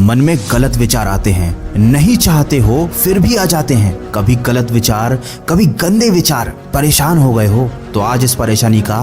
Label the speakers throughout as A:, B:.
A: मन में गलत विचार आते हैं, नहीं चाहते हो फिर भी आ जाते हैं। कभी गलत विचार, कभी गंदे विचार। परेशान हो गए हो तो आज इस परेशानी का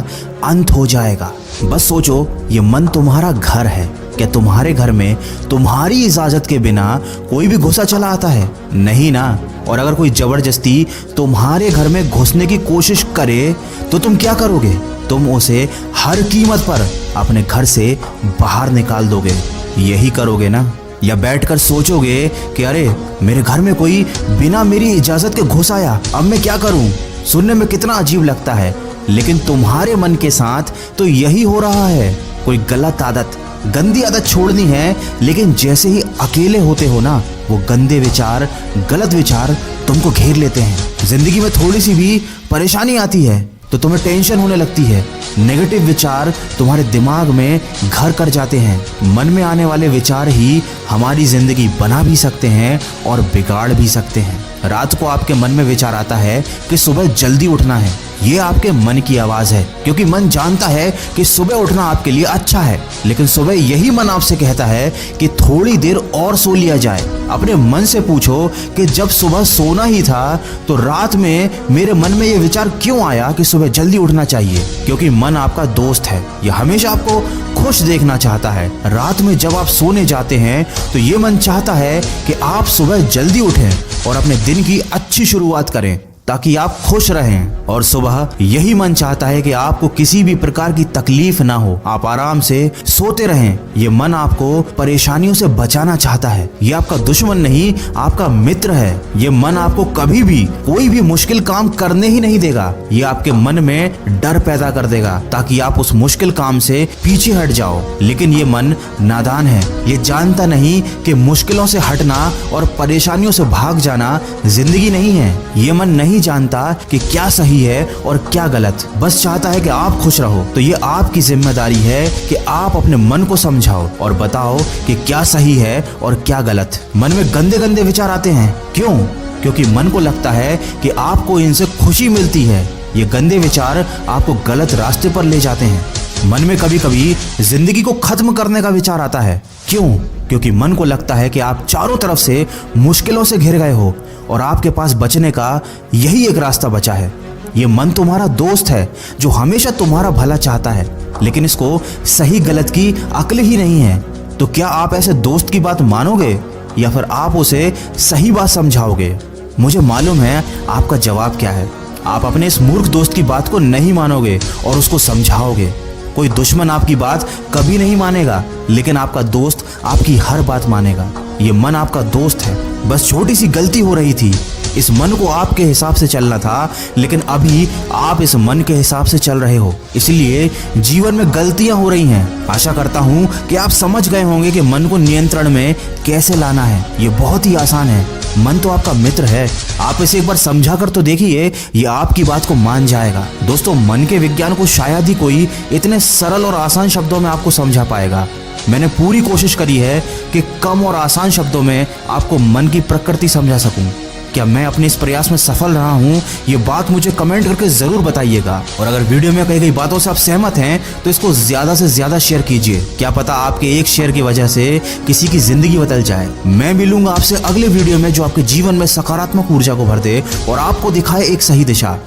A: अंत हो जाएगा। बस सोचो, ये मन तुम्हारा घर है। क्या तुम्हारे घर में तुम्हारी इजाजत के बिना कोई भी घुसा चला आता है? नहीं ना। और अगर कोई जबरदस्ती तुम्हारे घर में घुसने की कोशिश करे तो तुम क्या करोगे? तुम उसे हर कीमत पर अपने घर से बाहर निकाल दोगे। यही करोगे ना? या बैठकर सोचोगे कि अरे मेरे घर में कोई बिना मेरी इजाजत के घुस आया, अब मैं क्या करूं? सुनने में कितना अजीब लगता है, लेकिन तुम्हारे मन के साथ तो यही हो रहा है। कोई गलत आदत, गंदी आदत छोड़नी है, लेकिन जैसे ही अकेले होते हो ना, वो गंदे विचार, गलत विचार तुमको घेर लेते हैं। जिंदगी में थोड़ी सी भी परेशानी आती है तो तुम्हें टेंशन होने लगती है। नेगेटिव विचार तुम्हारे दिमाग में घर कर जाते हैं। मन में आने वाले विचार ही हमारी जिंदगी बना भी सकते हैं और बिगाड़ भी सकते हैं। रात को आपके मन में विचार आता है कि सुबह जल्दी उठना है। ये आपके मन की आवाज है, क्योंकि मन जानता है कि सुबह उठना आपके लिए अच्छा है, लेकिन सुबह यही मन आपसे कहता है कि थोड़ी देर और सो लिया जाए। अपने मन से पूछो कि जब सुबह सोना ही था तो रात में मेरे मन में ये विचार क्यों आया कि सुबह जल्दी उठना चाहिए? क्योंकि मन आपका दोस्त है, ये हमेशा आपको खुश देखना चाहता है। रात में जब आप सोने जाते हैं तो ये मन चाहता है कि आप सुबह जल्दी उठें और अपने दिन की अच्छी शुरुआत करें, ताकि आप खुश रहें। और सुबह यही मन चाहता है कि आपको किसी भी प्रकार की तकलीफ ना हो, आप आराम से सोते रहें। ये मन आपको परेशानियों से बचाना चाहता है। ये आपका दुश्मन नहीं, आपका मित्र है। ये मन आपको कभी भी कोई भी मुश्किल काम करने ही नहीं देगा। ये आपके मन में डर पैदा कर देगा ताकि आप उस मुश्किल काम से पीछे हट जाओ। लेकिन ये मन नादान है, ये जानता नहीं कि मुश्किलों से हटना और परेशानियों से भाग जाना जिंदगी नहीं है। ये मन नहीं जानता कि क्या सही है और क्या गलत, बस चाहता है कि आप खुश रहो। तो ये आपकी जिम्मेदारी है कि आप अपने मन को समझाओ और बताओ कि क्या सही है और क्या गलत। मन में गंदे गंदे विचार आते हैं, क्यों? क्योंकि मन को लगता है कि आपको इनसे खुशी मिलती है। ये गंदे विचार आपको गलत रास्ते पर ले जाते हैं। मन में कभी कभी जिंदगी को खत्म करने का विचार आता है, क्यों? क्योंकि मन को लगता है कि आप चारों तरफ से मुश्किलों से घिर गए हो और आपके पास बचने का यही एक रास्ता बचा है। ये मन तुम्हारा दोस्त है जो हमेशा तुम्हारा भला चाहता है, लेकिन इसको सही गलत की अक्ल ही नहीं है। तो क्या आप ऐसे दोस्त की बात मानोगे या फिर आप उसे सही बात समझाओगे? मुझे मालूम है आपका जवाब क्या है। आप अपने इस मूर्ख दोस्त की बात को नहीं मानोगे और उसको समझाओगे। कोई दुश्मन आपकी बात कभी नहीं मानेगा, लेकिन आपका दोस्त आपकी हर बात मानेगा। ये मन आपका दोस्त है, बस छोटी सी गलती हो रही थी। इस मन को आपके हिसाब से चलना था, लेकिन अभी आप इस मन के हिसाब से चल रहे हो, इसलिए जीवन में गलतियां हो रही हैं। आशा करता हूं कि आप समझ गए होंगे कि मन को नियंत्रण में कैसे लाना है। ये बहुत ही आसान है। मन तो आपका मित्र है, आप इसे एक बार समझा कर तो देखिए, ये आपकी बात को मान जाएगा। दोस्तों, मन के विज्ञान को शायद ही कोई इतने सरल और आसान शब्दों में आपको समझा पाएगा। मैंने पूरी कोशिश करी है कि कम और आसान शब्दों में आपको मन की प्रकृति समझा सकूं। क्या मैं अपने इस प्रयास में सफल रहा हूं? ये बात मुझे कमेंट करके जरूर बताइएगा। और अगर वीडियो में कही गई बातों से आप सहमत हैं तो इसको ज्यादा से ज्यादा शेयर कीजिए। क्या पता आपके एक शेयर की वजह से किसी की जिंदगी बदल जाए। मैं मिलूंगा आपसे अगले वीडियो में जो आपके जीवन में सकारात्मक ऊर्जा को भर दे और आपको दिखाए एक सही दिशा।